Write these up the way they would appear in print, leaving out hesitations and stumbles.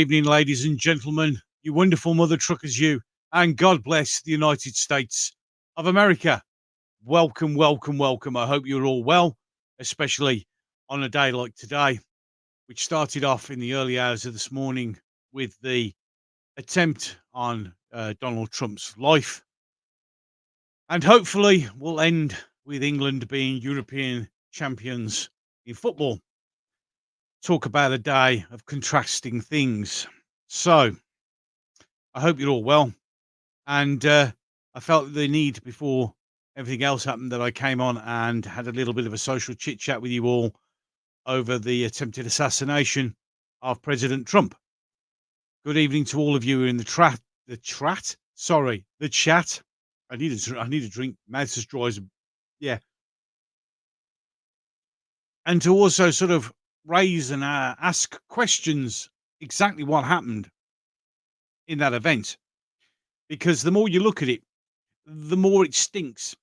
evening, ladies and gentlemen, you wonderful mother truckers, you, and God bless the United States of America. Welcome, welcome, welcome. I hope you're all well, especially on a day like today, which started off in the early hours of this morning with the attempt on Donald Trump's life. And hopefully will end with England being European champions in football. Talk about a day of contrasting things. So, I hope you're all well. And I felt the need before everything else happened that I came on and had a little bit of a social chit chat with you all over the attempted assassination of President Trump. Good evening to all of you in the chat. I need a drink. Mouth is dry as yeah. And to also sort of raise and ask questions exactly what happened in that event. Because the more you look at it, the more it stinks.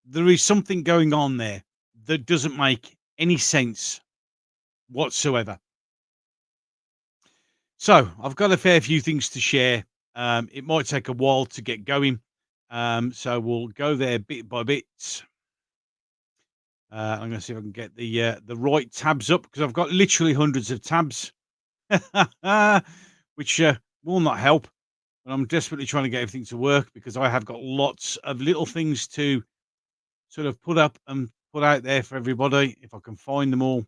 There is something going on there that doesn't make any sense whatsoever. So I've got a fair few things to share. It might take a while to get going. So we'll go there bit by bit. I'm going to see if I can get the right tabs up because I've got literally hundreds of tabs, which will not help. But I'm desperately trying to get everything to work because I have got lots of little things to sort of put up and put out there for everybody. If I can find them all,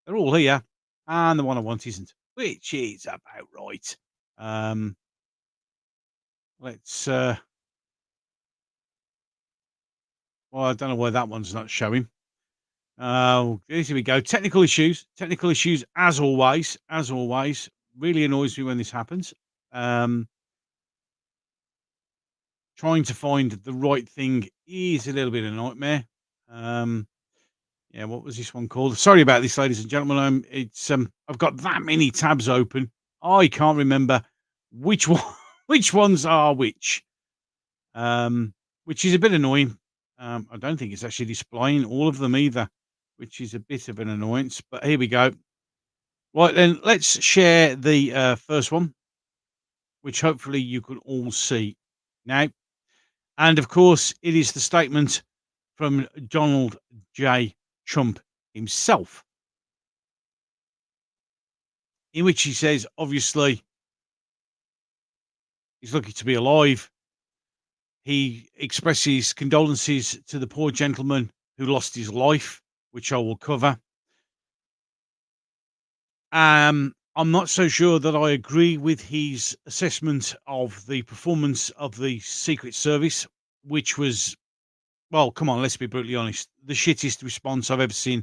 they're all here, and the one I want isn't, which is about right. Let's. Well, I don't know why that one's not showing. Here we go. Technical issues. Technical issues, as always. As always, really annoys me when this happens. Trying to find the right thing is a little bit of a nightmare. Yeah, what was this one called? Sorry about this, ladies and gentlemen. I've got that many tabs open. I can't remember which one, which ones are which. Which is a bit annoying. I don't think it's actually displaying all of them either, which is a bit of an annoyance. But here we go. Right then, let's share the first one, which hopefully you can all see now. And of course, it is the statement from Donald J. Trump himself, in which he says, obviously, he's lucky to be alive. He expresses condolences to the poor gentleman who lost his life, which I will cover. I'm not so sure that I agree with his assessment of the performance of the Secret Service, which was, well, come on, let's be brutally honest, the shittest response I've ever seen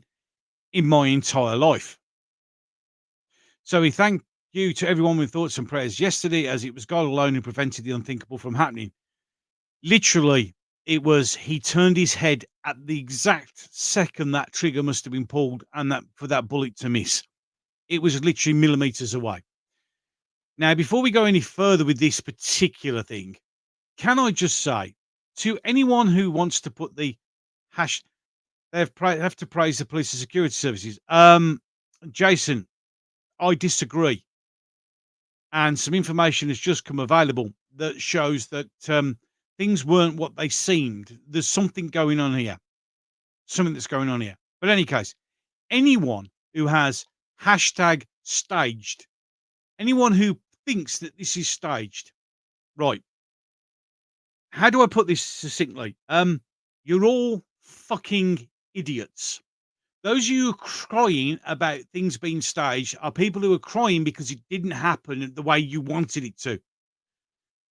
in my entire life. So he thanked you to everyone with thoughts and prayers yesterday, as it was God alone who prevented the unthinkable from happening. Literally, it was he turned his head at the exact second that trigger must have been pulled and that for that bullet to miss. It was literally millimeters away. Now, before we go any further with this particular thing, can I just say to anyone who wants to put the hash, they have to praise the police and security services. Jason, I disagree. And some information has just come available that shows that things weren't what they seemed. There's something going on here. Something that's going on here. But in any case, anyone who has hashtag staged, anyone who thinks that this is staged, right? How do I put this succinctly? You're all fucking idiots. Those of you crying about things being staged are people who are crying because it didn't happen the way you wanted it to.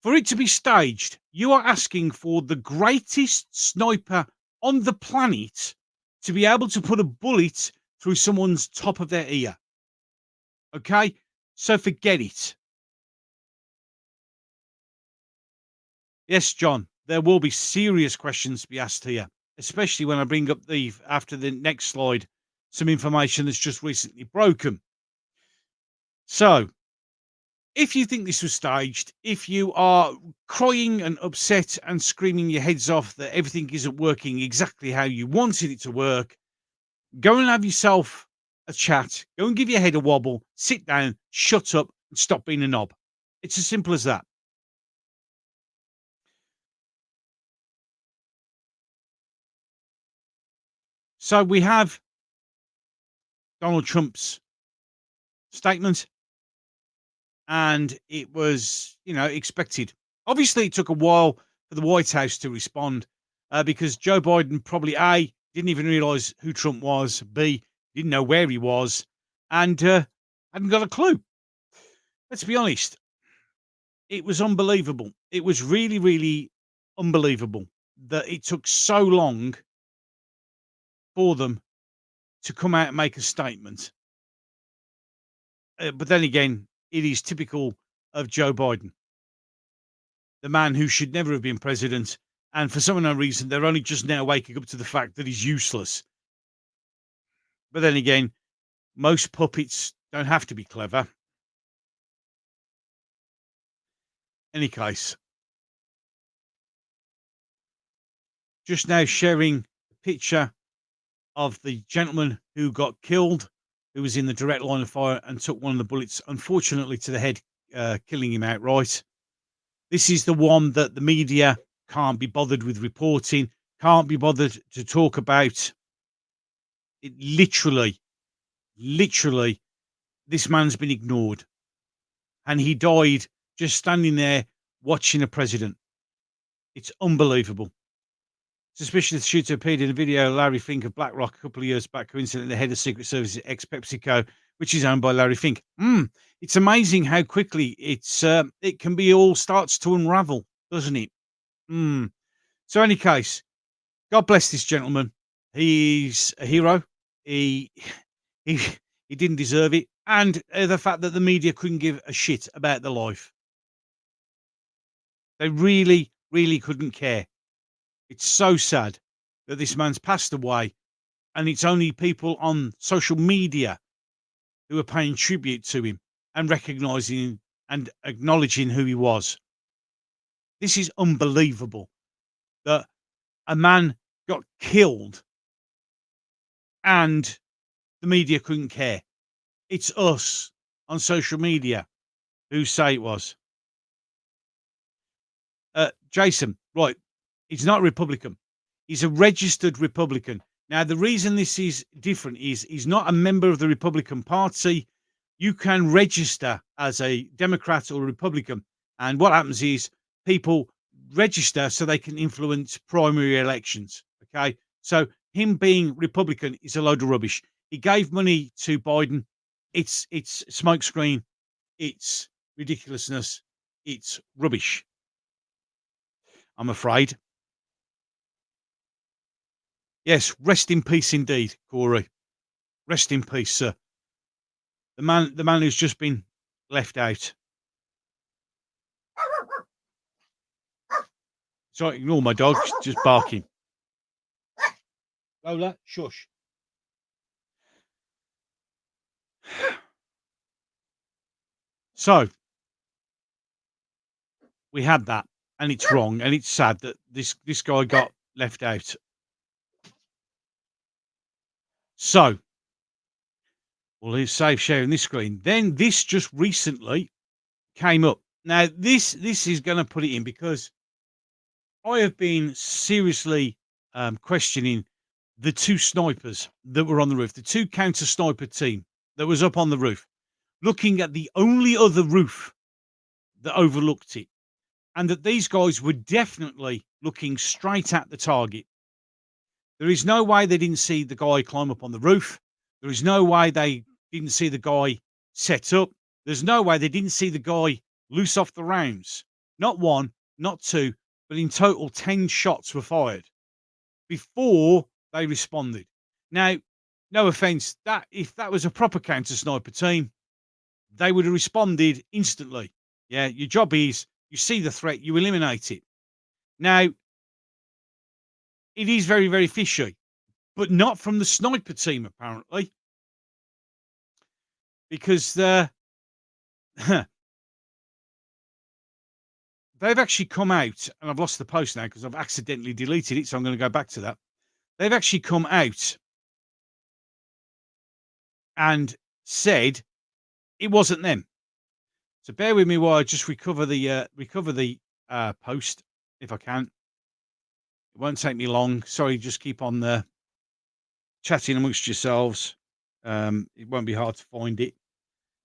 For it to be staged, you are asking for the greatest sniper on the planet to be able to put a bullet through someone's top of their ear. Okay? So forget it. Yes, John, there will be serious questions to be asked here, especially when I bring up after the next slide, some information that's just recently broken. So, if you think this was staged, if you are crying and upset and screaming your heads off that everything isn't working exactly how you wanted it to work, go and have yourself a chat. Go and give your head a wobble. Sit down, shut up, and stop being a knob. It's as simple as that. So we have Donald Trump's statement, and it was, expected. Obviously, it took a while for the White House to respond because Joe Biden probably A, didn't even realize who Trump was, B, didn't know where he was, and hadn't got a clue. Let's be honest, it was unbelievable. It was really, really unbelievable that it took so long for them to come out and make a statement. But then again, it is typical of Joe Biden, the man who should never have been president. And for some unknown reason, they're only just now waking up to the fact that he's useless. But then again, most puppets don't have to be clever. Any case, just now sharing a picture of the gentleman who got killed, who was in the direct line of fire and took one of the bullets, unfortunately, to the head, killing him outright. This is the one that the media can't be bothered with reporting, can't be bothered to talk about. It literally, this man's been ignored. And he died just standing there watching a president. It's unbelievable. Suspicious shooter appeared in a video of Larry Fink of BlackRock a couple of years back, coincidentally the head of Secret Service at ex-PepsiCo, which is owned by Larry Fink. It's amazing how quickly it can be all starts to unravel, doesn't it? So any case, God bless this gentleman. He's a hero. He he didn't deserve it, and the fact that the media couldn't give a shit about the life. They really, really couldn't care. It's so sad that this man's passed away, and it's only people on social media who are paying tribute to him and recognizing and acknowledging who he was. This is unbelievable that a man got killed and the media couldn't care. It's us on social media who say it was. Jason, right. He's not a Republican. He's a registered Republican. Now, the reason this is different is he's not a member of the Republican Party. You can register as a Democrat or a Republican. And what happens is people register so they can influence primary elections. Okay. So him being Republican is a load of rubbish. He gave money to Biden. It's smokescreen. It's ridiculousness. It's rubbish, I'm afraid. Yes, rest in peace indeed, Corey. Rest in peace, sir. The man who's just been left out. Sorry, ignore my dog, just barking. Lola, shush. So, we had that, and it's wrong, and it's sad that this guy got left out. So, well, he's safe sharing this screen. Then this just recently came up. Now, this is going to put it in because I have been seriously questioning the two snipers that were on the roof, the two counter sniper team that was up on the roof, looking at the only other roof that overlooked it, and that these guys were definitely looking straight at the target. There is no way they didn't see the guy climb up on the roof. There is no way they didn't see the guy set up. There's no way they didn't see the guy loose off the rounds. Not one, not two, but in total 10 shots were fired before they responded. Now, no offense, that if that was a proper counter sniper team, they would have responded instantly. Yeah, your job is you see the threat, you eliminate it. Now, it is very, very fishy, but not from the sniper team, apparently, because they've actually come out, and I've lost the post now because I've accidentally deleted it, so I'm going to go back to that. They've actually come out and said it wasn't them. So bear with me while I just recover the post if I can. It won't take me long. Sorry, just keep on chatting amongst yourselves. It won't be hard to find it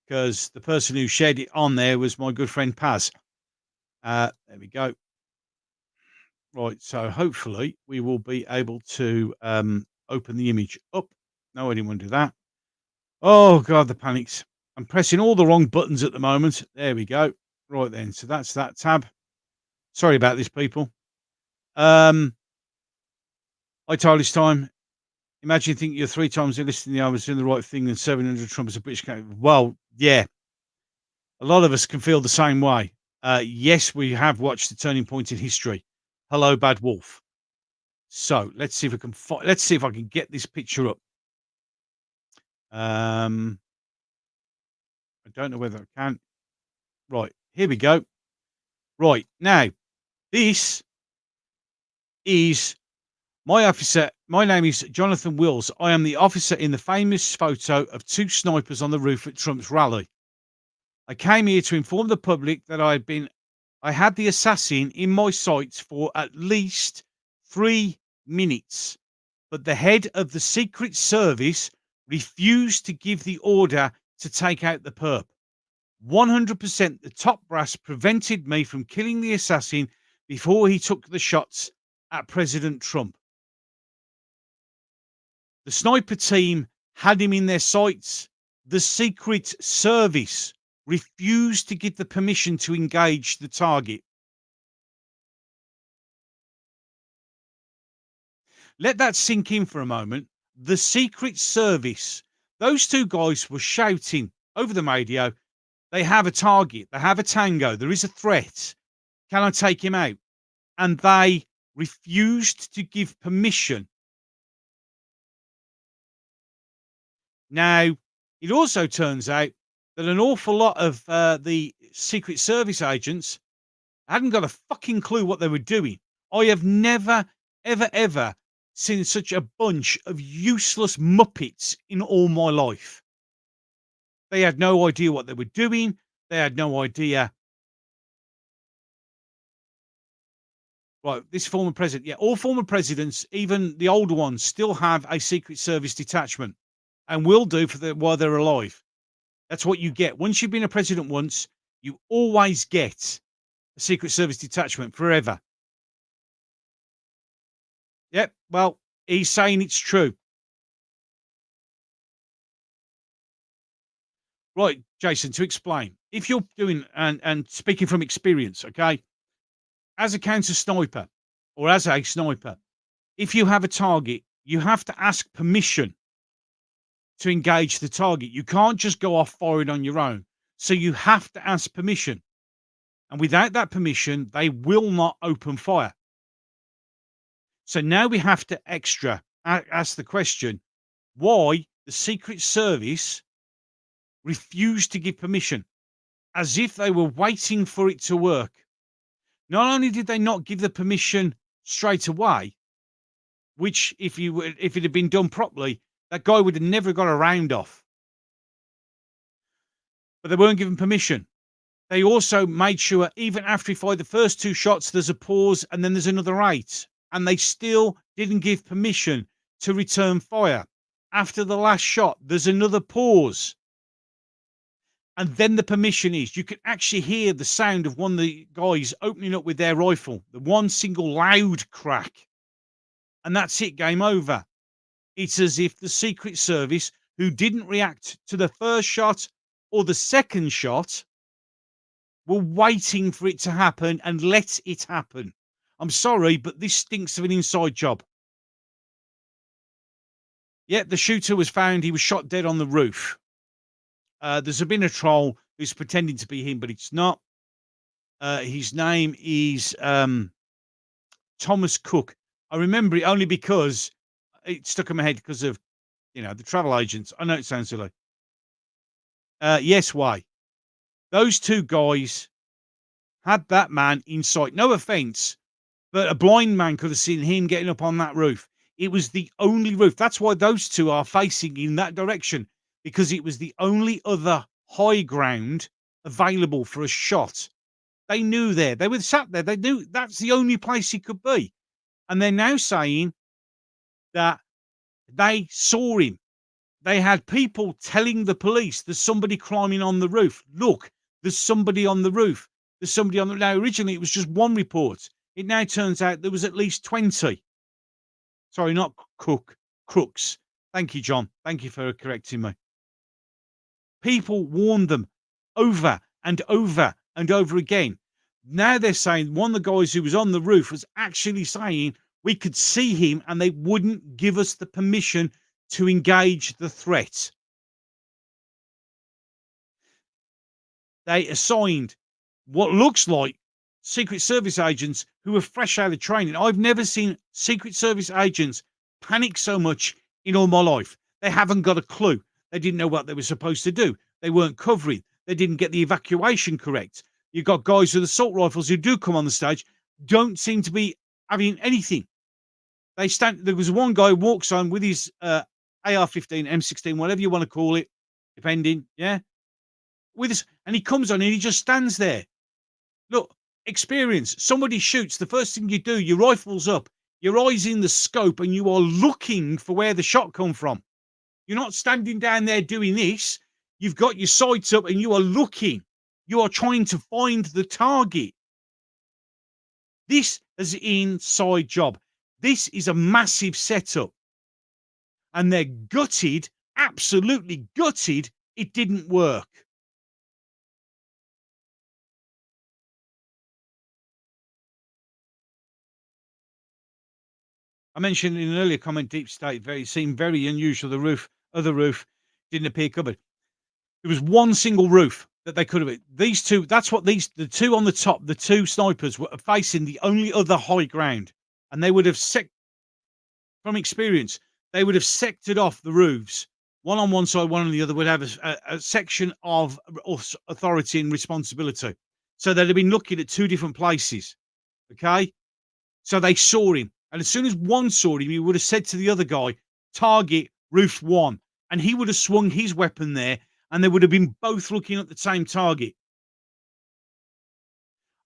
because the person who shared it on there was my good friend Paz. There we go. Right, so hopefully we will be able to open the image up. No, I didn't want to do that. Oh god, the panics. I'm pressing all the wrong buttons at the moment. There we go. Right then, so that's that tab. Sorry about this, people. Hi, Tyler's time. Imagine thinking you're 3 times enlisted in the army, was doing the right thing and serving under Trump as a British candidate. Well, yeah, a lot of us can feel the same way. Yes, we have watched the turning point in history. Hello, Bad Wolf. So let's see if we can. Let's see if I can get this picture up. I don't know whether I can. Right, here we go. Right now, this is my officer. My name is Jonathan Wills. I am the officer in the famous photo of 2 snipers on the roof at Trump's rally. I came here to inform the public that I had the assassin in my sights for at least 3 minutes, but the head of the Secret Service refused to give the order to take out the perp. 100% the top brass prevented me from killing the assassin before he took the shots at President Trump. The sniper team had him in their sights. The Secret Service refused to give the permission to engage the target. Let that sink in for a moment. The Secret Service, those 2 guys were shouting over the radio, they have a target, they have a tango, there is a threat. Can I take him out? And they refused to give permission. Now, it also turns out that an awful lot of the Secret Service agents hadn't got a fucking clue what they were doing. I have never, ever seen such a bunch of useless muppets in all my life. They had no idea what they were doing. They had no idea. Right, this former president, yeah, all former presidents, even the older ones, still have a Secret Service detachment and will do while they're alive. That's what you get. Once you've been a president once, you always get a Secret Service detachment forever. Yep, well, he's saying it's true. Right, Jason, to explain, if you're doing, and speaking from experience, okay, as a counter sniper or as a sniper, if you have a target, you have to ask permission to engage the target. You can't just go off firing on your own. So you have to ask permission. And without that permission, they will not open fire. So now we have to ask the question, why the Secret Service refused to give permission, as if they were waiting for it to work. Not only did they not give the permission straight away, which if it had been done properly, that guy would have never got a round off. But they weren't given permission. They also made sure, even after he fired the first 2 shots, there's a pause and then there's another 8. And they still didn't give permission to return fire. After the last shot, there's another pause. And then the permission is, you can actually hear the sound of one of the guys opening up with their rifle. The one single loud crack. And that's it, game over. It's as if the Secret Service, who didn't react to the first shot or the second shot, were waiting for it to happen and let it happen. I'm sorry, but this stinks of an inside job. Yet the shooter was found. He was shot dead on the roof. There's been a troll who's pretending to be him, but it's not. His name is Thomas Cook. I remember it only because it stuck in my head because of, the travel agents. I know it sounds silly. Yes, why? Those 2 guys had that man in sight. No offense, but a blind man could have seen him getting up on that roof. It was the only roof. That's why those 2 are facing in that direction, because it was the only other high ground available for a shot. They knew there. They were sat there. They knew that's the only place he could be. And they're now saying that they saw him. They had people telling the police there's somebody climbing on the roof. Look, there's somebody on the roof. There's somebody on the. Now, originally it was just one report. It now turns out there was at least 20. Sorry, not crooks. Thank you, John. Thank you for correcting me. People warned them over and over and over again. Now they're saying one of the guys who was on the roof was actually saying we could see him and they wouldn't give us the permission to engage the threat. They assigned what looks like Secret Service agents who were fresh out of training. I've never seen Secret Service agents panic so much in all my life. They haven't got a clue. They didn't know what they were supposed to do. They weren't covering. They didn't get the evacuation correct. You've got guys with assault rifles who do come on the stage, don't seem to be having anything. They stand. There was one guy who walks on with his AR-15, M16, whatever you want to call it, depending, yeah, with us, and he comes on and he just stands there. Look, experience. Somebody shoots. The first thing you do, your rifle's up, your eyes in the scope, and you are looking for where the shot come from. You're not standing down there doing this. You've got your sights up and you are looking. You are trying to find the target. This is an inside job. This is a massive setup. And they're gutted, absolutely gutted, it didn't work. I mentioned in an earlier comment, Deep State seemed very unusual. The other roof didn't appear covered. There was one single roof that they could have. These two, the two on the top, the two snipers were facing the only other high ground. And they would have, from experience, they would have sectored off the roofs. One on one side, one on the other would have a section of authority and responsibility. So they'd have been looking at two different places. Okay? So they saw him. And as soon as one saw him, he would have said to the other guy, target roof 1. And he would have swung his weapon there, and they would have been both looking at the same target.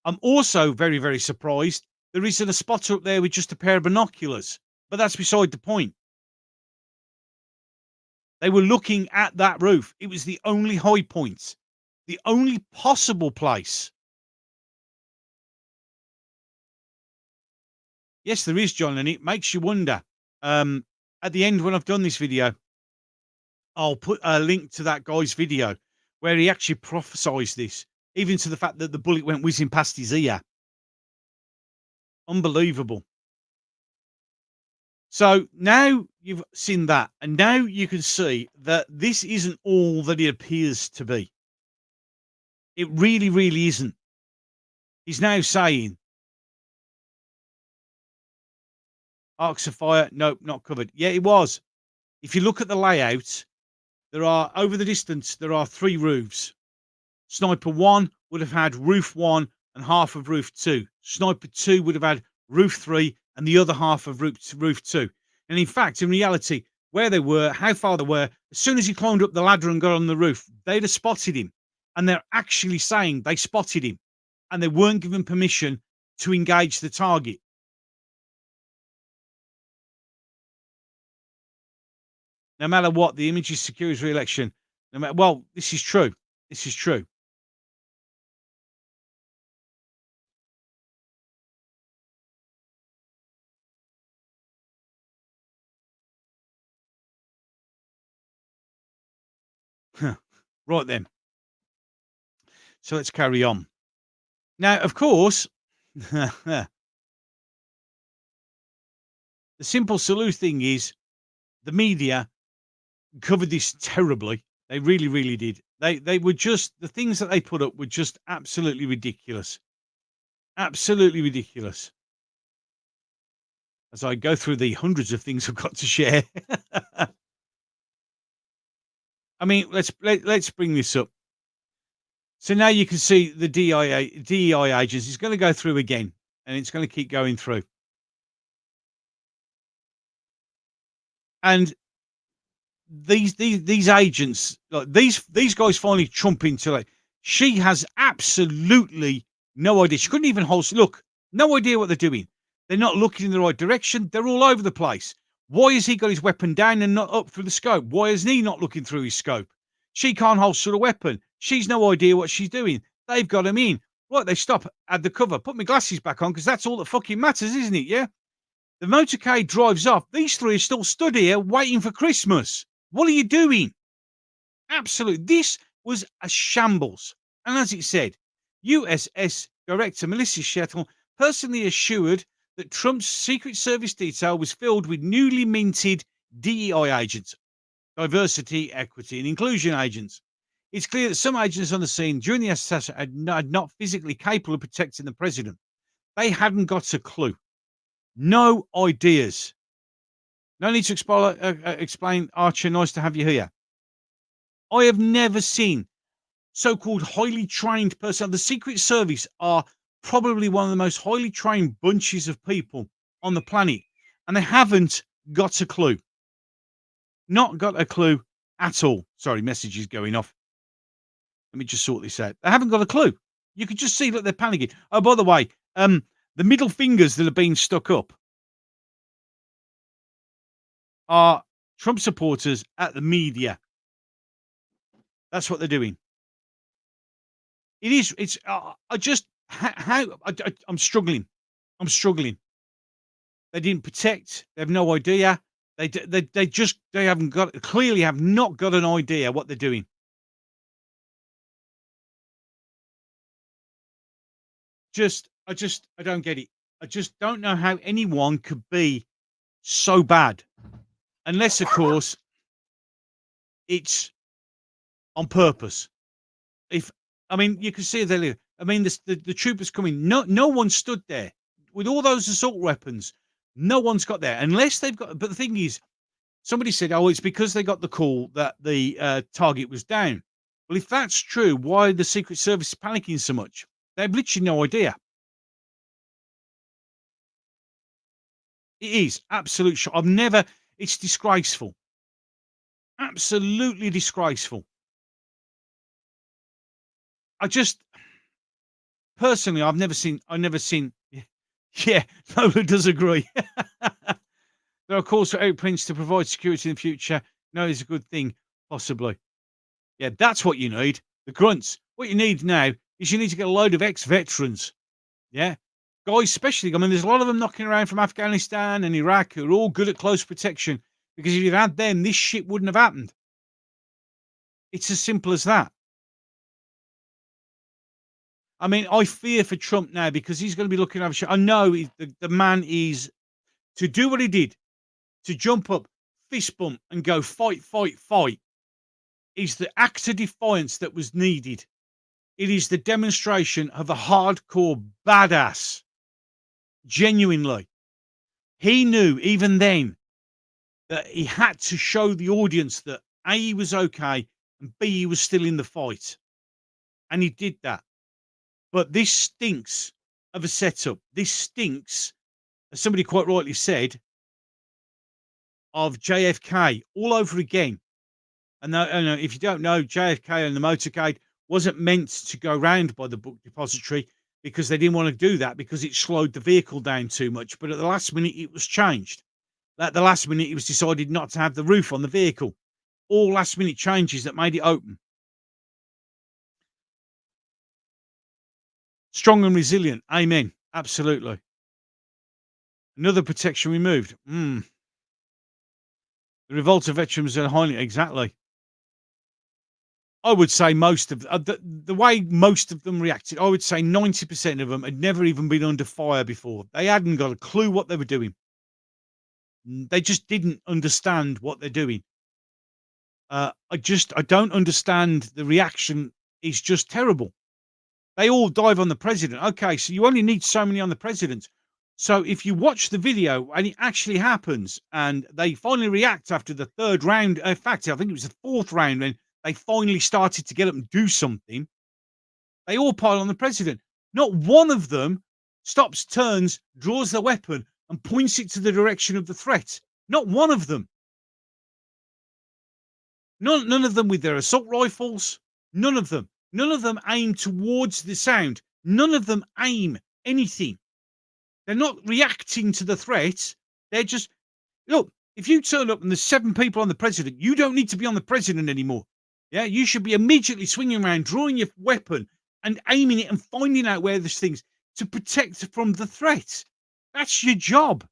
I'm also very, very surprised there isn't a spotter up there with just a pair of binoculars. But that's beside the point. They were looking at that roof. It was the only high point, the only possible place. Yes, there is, John, and it makes you wonder. At the end, when I've done this video, I'll put a link to that guy's video where he actually prophesied this, even to the fact that the bullet went whizzing past his ear. Unbelievable. So now you've seen that, and now you can see that this isn't all that it appears to be. It really, really isn't. He's now saying, arcs of fire, nope, not covered. Yeah, it was. If you look at the layout, there are, over the distance, there are 3 roofs. Sniper 1 would have had roof 1 and half of roof 2. Sniper 2 would have had roof 3 and the other half of roof 2. And in fact, in reality, where they were, how far they were, as soon as he climbed up the ladder and got on the roof, they'd have spotted him. And they're actually saying they spotted him and they weren't given permission to engage the target. No matter what, the image is secure as re-election. No matter, well, this is true. This is true. Right then. So let's carry on. Now, of course, the simple salute thing is the media covered this terribly. They really, really did. They were just, the things that they put up were just absolutely ridiculous. Absolutely ridiculous. As I go through the hundreds of things I've got to share. I mean, let's bring this up. So now you can see the DEI agents. It's going to go through again, and it's going to keep going through. And these agents, like these guys, finally trump into like She has absolutely no idea. She couldn't even hold. Look, no idea what they're doing. They're not looking in the right direction. They're all over the place. Why has he got his weapon down and not up through the scope? Why is he not looking through his scope? She can't holster a weapon. She's no idea what she's doing. They've got him in. Right, they stop at the cover. Put my glasses back on because that's all that fucking matters, isn't it? Yeah. The motorcade drives off. These three are still stood here waiting for Christmas. What are you doing? Absolutely. This was a shambles. And as it said, USS Director Melissa Shettle personally assured that Trump's Secret Service detail was filled with newly minted DEI agents, diversity, equity, and inclusion agents. It's clear that some agents on the scene during the assassination are not physically capable of protecting the president. They hadn't got a clue. No ideas. No need to explain, Archer. Nice to have you here. I have never seen so-called highly trained personnel. The Secret Service are probably one of the most highly trained bunches of people on the planet, and they haven't got a clue. Not got a clue at all. Sorry, message is going off. Let me just sort this out. They haven't got a clue. You could just see that they're panicking. Oh, by the way, the middle fingers that are being stuck up are Trump supporters at the media. That's what they're doing. It is. It's. I just I'm struggling. I'm struggling. They didn't protect. They have no idea. They haven't got. Clearly, have not got an idea what they're doing. I don't get it. I just don't know how anyone could be so bad, unless, of course, it's on purpose. If I mean, you can see there. I mean, the troopers coming. No one stood there with all those assault weapons. No one's got there unless they've got. But the thing is, somebody said, "Oh, it's because they got the call that the target was down." Well, if that's true, why are the Secret Service panicking so much? They have literally no idea. It is absolute shock. I've never. It's disgraceful. Absolutely disgraceful. I just personally, I've never seen. Yeah, Lola does agree. There are calls for Eric Prince to provide security in the future. No, it's a good thing, possibly. Yeah, that's what you need. The grunts. What you need now is you need to get a load of ex-veterans. Yeah, guys, especially. I mean, there's a lot of them knocking around from Afghanistan and Iraq who are all good at close protection. Because if you'd had them, this shit wouldn't have happened. It's as simple as that. I mean, I fear for Trump now because he's going to be looking over. I know the man is to do what he did, to jump up, fist bump, and go fight, fight, fight. Is the act of defiance that was needed. It is the demonstration of a hardcore badass. Genuinely, he knew even then that he had to show the audience that A, he was okay, and B, he was still in the fight, and he did that. But this stinks of a setup. This stinks, as somebody quite rightly said, of JFK all over again. And if you don't know, JFK and the motorcade wasn't meant to go round by the book depository because they didn't want to do that because it slowed the vehicle down too much. But at the last minute, it was changed. At the last minute, it was decided not to have the roof on the vehicle. All last minute changes that made it open. Strong and resilient. Amen. Absolutely. Another protection removed. The revolt of veterans are highly exactly. I would say most of the way most of them reacted, I would say 90% of them had never even been under fire before. They hadn't got a clue what they were doing. They just didn't understand what they're doing. I don't understand the reaction. It's just terrible. They all dive on the president. Okay, so you only need so many on the president. So if you watch the video and it actually happens and they finally react after the third round, in fact, I think it was the fourth round when they finally started to get up and do something, they all pile on the president. Not one of them stops, turns, draws their weapon and points it to the direction of the threat. Not one of them. None of them with their assault rifles. None of them. None of them aim towards the sound. None of them aim anything. They're not reacting to the threat. They're just look. If you turn up and there's 7 people on the president, you don't need to be on the president anymore. Yeah, you should be immediately swinging around, drawing your weapon, and aiming it and finding out where there's things to protect from the threat. That's your job.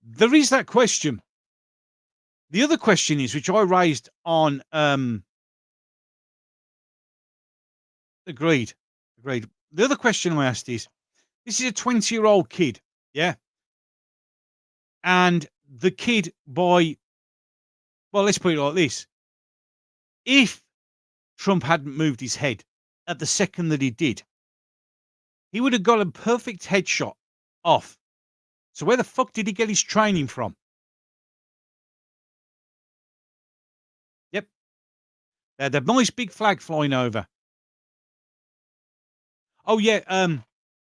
There is that question. The other question is, which I raised on agreed. Agreed. The other question I asked is, this is a 20-year-old kid, yeah? And the kid by well, let's put it like this. If Trump hadn't moved his head at the second that he did, he would have got a perfect headshot off. So where the fuck did he get his training from? Yep. They had a nice big flag flying over. Oh yeah,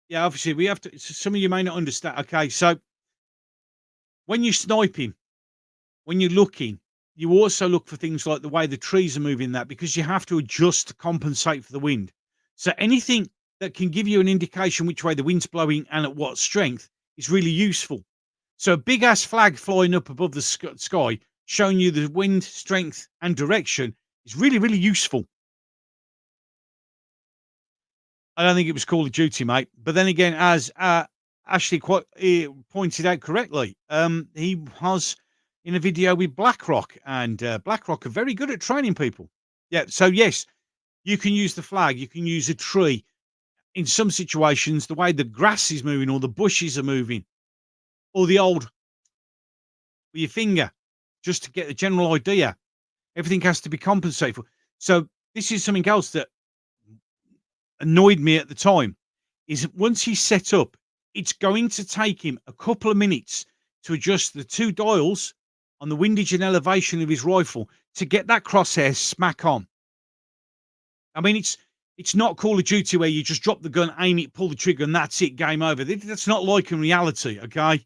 yeah, obviously we have to some of you may not understand. Okay, so when you're sniping, when you're looking, you also look for things like the way the trees are moving that because you have to adjust to compensate for the wind. So anything that can give you an indication which way the wind's blowing and at what strength is really useful. So a big ass flag flying up above the sky showing you the wind strength and direction is really, really useful. I don't think it was Call of Duty, mate. But then again, as Ashley quite pointed out correctly, he was in a video with BlackRock, and BlackRock are very good at training people. Yeah, so yes, you can use the flag, you can use a tree. In some situations, the way the grass is moving or the bushes are moving, or the old with your finger, just to get a general idea. Everything has to be compensated for. So this is something else that annoyed me at the time is once he's set up, it's going to take him a couple of minutes to adjust the 2 dials on the windage and elevation of his rifle to get that crosshair smack on. I mean, it's not Call of Duty where you just drop the gun, aim it, pull the trigger, and that's it, game over. That's not like in reality, okay?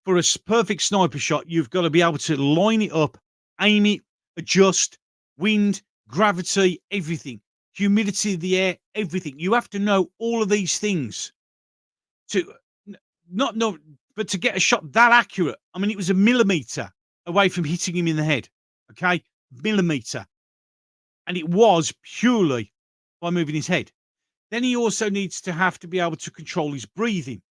For a perfect sniper shot, you've got to be able to line it up, aim it, adjust, wind, gravity, everything. Humidity of the air, everything. You have to know all of these things to not know, but to get a shot that accurate. I mean, it was a millimeter away from hitting him in the head. Okay, millimeter, and it was purely by moving his head. Then he also needs to have to be able to control his breathing.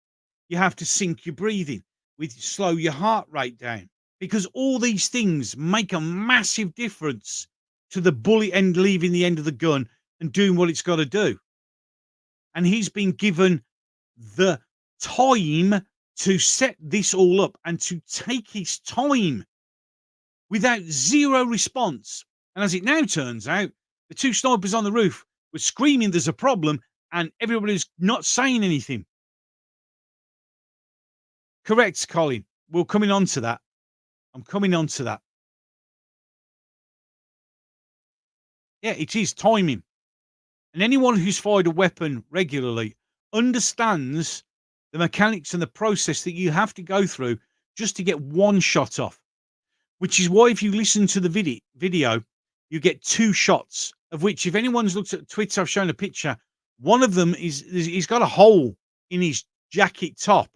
You have to sync your breathing with slow your heart rate down because all these things make a massive difference to the bullet end leaving the end of the gun and doing what it's got to do. And he's been given the time to set this all up and to take his time without zero response. And as it now turns out, the 2 snipers on the roof were screaming there's a problem and everybody's not saying anything. Correct, Colin. We're coming on to that. I'm coming on to that. Yeah, it is timing. And anyone who's fired a weapon regularly understands the mechanics and the process that you have to go through just to get one shot off. Which is why if you listen to the video, you get 2 shots, of which if anyone's looked at Twitter, I've shown a picture. One of them is he's got a hole in his jacket top.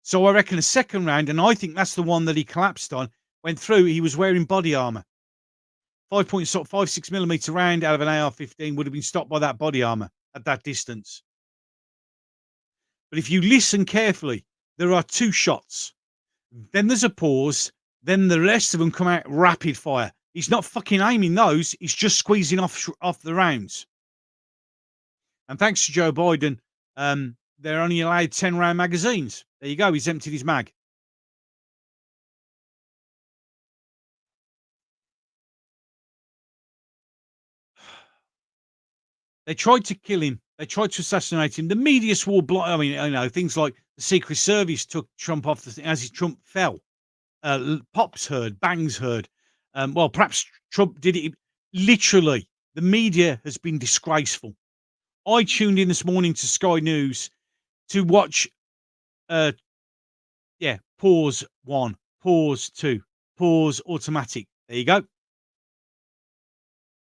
So I reckon a second round, and I think that's the one that he collapsed on, went through. He was wearing body armor. 5.56 millimeter round out of an AR-15 would have been stopped by that body armor at that distance. But if you listen carefully, there are 2 shots. Then there's a pause. Then the rest of them come out rapid fire. He's not fucking aiming those. He's just squeezing off the rounds. And thanks to Joe Biden, they're only allowed 10 round magazines. There you go. He's emptied his mag. They tried to kill him. They tried to assassinate him. The media swore blind. I mean, you know, things like the Secret Service took Trump off the thing as Trump fell. Pops heard, bangs heard. Well, perhaps Trump did it. Literally, the media has been disgraceful. I tuned in this morning to Sky News to watch. Pause 1, pause 2. pause, automatic. There you go.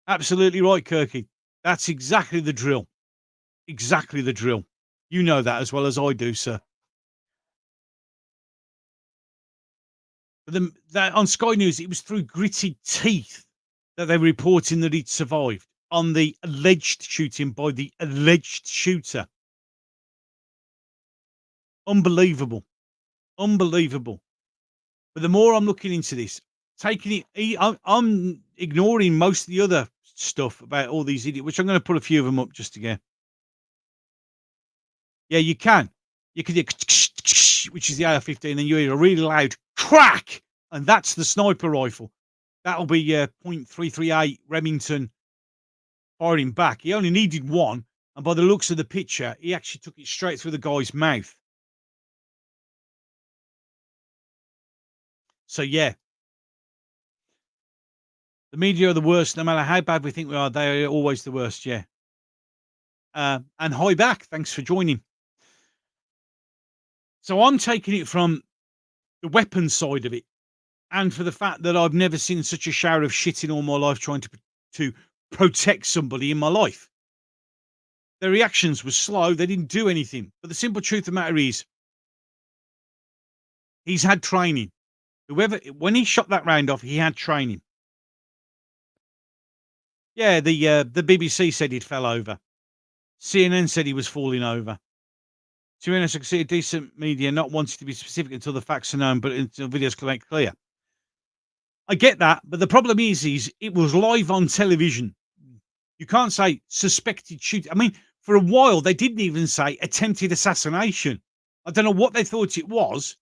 Absolutely right, Kirky. That's exactly the drill. Exactly the drill. You know that as well as I do, sir. But that on Sky News, it was through gritted teeth that they were reporting that he'd survived on the alleged shooting by the alleged shooter. Unbelievable. Unbelievable. But the more I'm looking into this, I'm ignoring most of the other stuff about all these idiots, which I'm going to put a few of them up just again. Yeah, you can. You can do which is the AR-15, and you hear a really loud crack, and that's the sniper rifle. That'll be .338 Remington firing back. He only needed one, and by the looks of the picture, he actually took it straight through the guy's mouth. So yeah, the media are the worst. No matter how bad we think we are, they are always the worst. Yeah. And hi back. Thanks for joining. So I'm taking it from the weapons side of it, and for the fact that I've never seen such a shower of shit in all my life trying to protect somebody in my life. Their reactions were slow. They didn't do anything. But the simple truth of the matter is, he's had training. When he shot that round off, he had training. Yeah, the BBC said he'd fell over. CNN said he was falling over. To be honest, I can see a decent media not wanting to be specific until the facts are known, but until videos can make clear. I get that, but the problem is it was live on television. You can't say suspected shooting. I mean, for a while, they didn't even say attempted assassination. I don't know what they thought it was,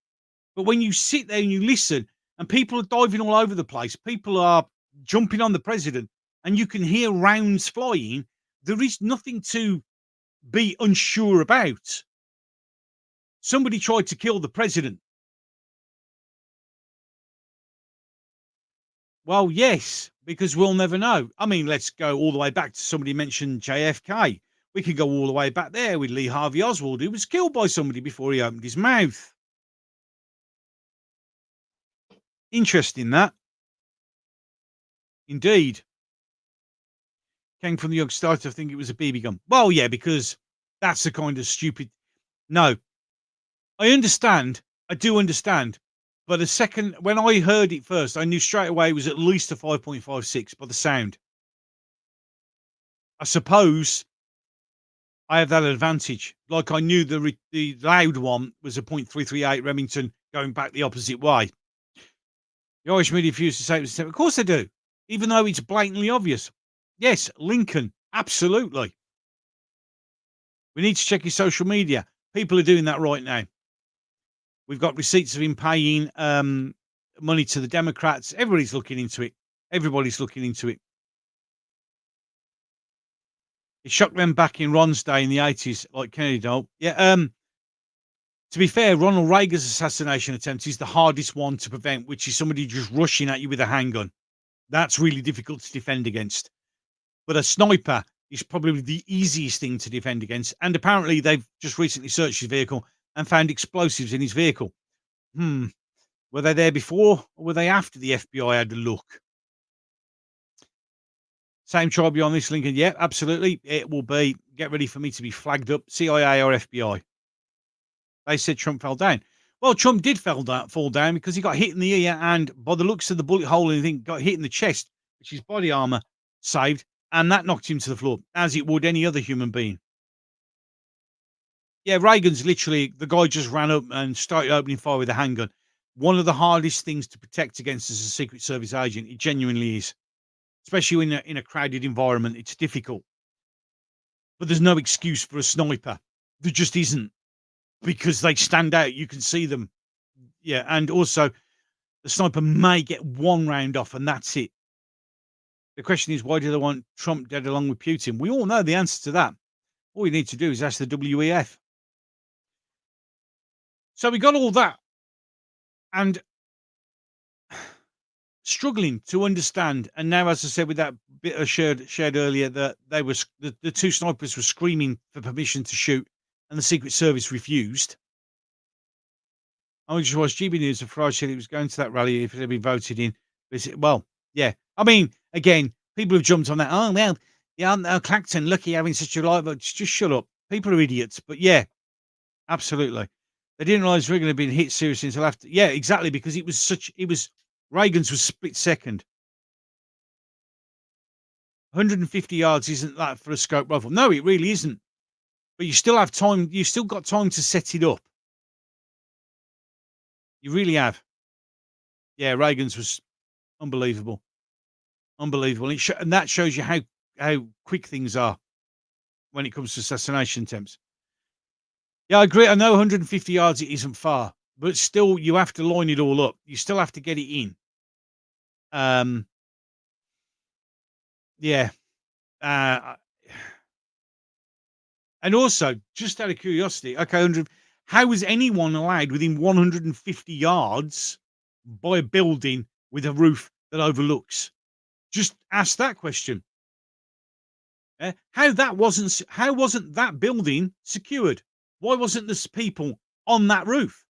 but when you sit there and you listen, and people are diving all over the place, people are jumping on the president, and you can hear rounds flying, there is nothing to be unsure about. Somebody tried to kill the president. Well, yes, because we'll never know. I mean, let's go all the way back to somebody mentioned JFK. We could go all the way back there with Lee Harvey Oswald, who was killed by somebody before he opened his mouth. Interesting, that. Indeed. Came from the young starter, I think it was a BB gun. Well, yeah, because that's the kind of stupid. No, I understand. I do understand. But when I heard it first, I knew straight away it was at least a 5.56 by the sound. I suppose I have that advantage. Like I knew the loud one was a .338 Remington going back the opposite way. The Irish media refuse to say it was. Of course they do, even though it's blatantly obvious. Yes, Lincoln, absolutely. We need to check his social media. People are doing that right now. We've got receipts of him paying money to the Democrats. Everybody's looking into it. Everybody's looking into it. It shocked them back in Ron's day in the 80s, like Kennedy did. Yeah. To be fair, Ronald Reagan's assassination attempt is the hardest one to prevent, which is somebody just rushing at you with a handgun. That's really difficult to defend against. But a sniper is probably the easiest thing to defend against. And apparently they've just recently searched his vehicle and found explosives in his vehicle. Were they there before or were they after the FBI had a look? Same tribe on this, Lincoln. Yeah, absolutely. It will be. Get ready for me to be flagged up, CIA or FBI. They said Trump fell down. Well, Trump did fall down because he got hit in the ear and by the looks of the bullet hole and everything, got hit in the chest, which his body armor saved, and that knocked him to the floor, as it would any other human being. Yeah, Reagan's literally, the guy just ran up and started opening fire with a handgun. One of the hardest things to protect against as a Secret Service agent. It genuinely is. Especially in a crowded environment, it's difficult. But there's no excuse for a sniper. There just isn't. Because they stand out. You can see them. Yeah, and also, the sniper may get one round off, and that's it. The question is, why do they want Trump dead along with Putin? We all know the answer to that. All you need to do is ask the WEF. So we got all that. And struggling to understand. And now, as I said, with that bit I shared earlier, that the two snipers were screaming for permission to shoot, and the Secret Service refused. I just watched GB News and Friday said he was going to that rally if it had been voted in. Well, yeah. I mean, again, people have jumped on that. Oh, well, yeah, Clacton, lucky having such a live. Just shut up. People are idiots. But yeah, absolutely. They didn't realize Reagan had been hit seriously until after. Yeah, exactly. Because Reagan's was split second. 150 yards isn't that for a scope rifle. No, it really isn't. But you still have time. You still got time to set it up. You really have. Yeah, Reagan's was unbelievable. Unbelievable. And that shows you how quick things are when it comes to assassination attempts. Yeah, I agree. I know 150 yards it isn't far, but still you have to line it all up. You still have to get it in. Um, yeah. Uh, and also, just out of curiosity, okay, 100. How was anyone allowed within 150 yards by a building with a roof that overlooks? Just ask that question. How wasn't that building secured? Why wasn't there people on that roof?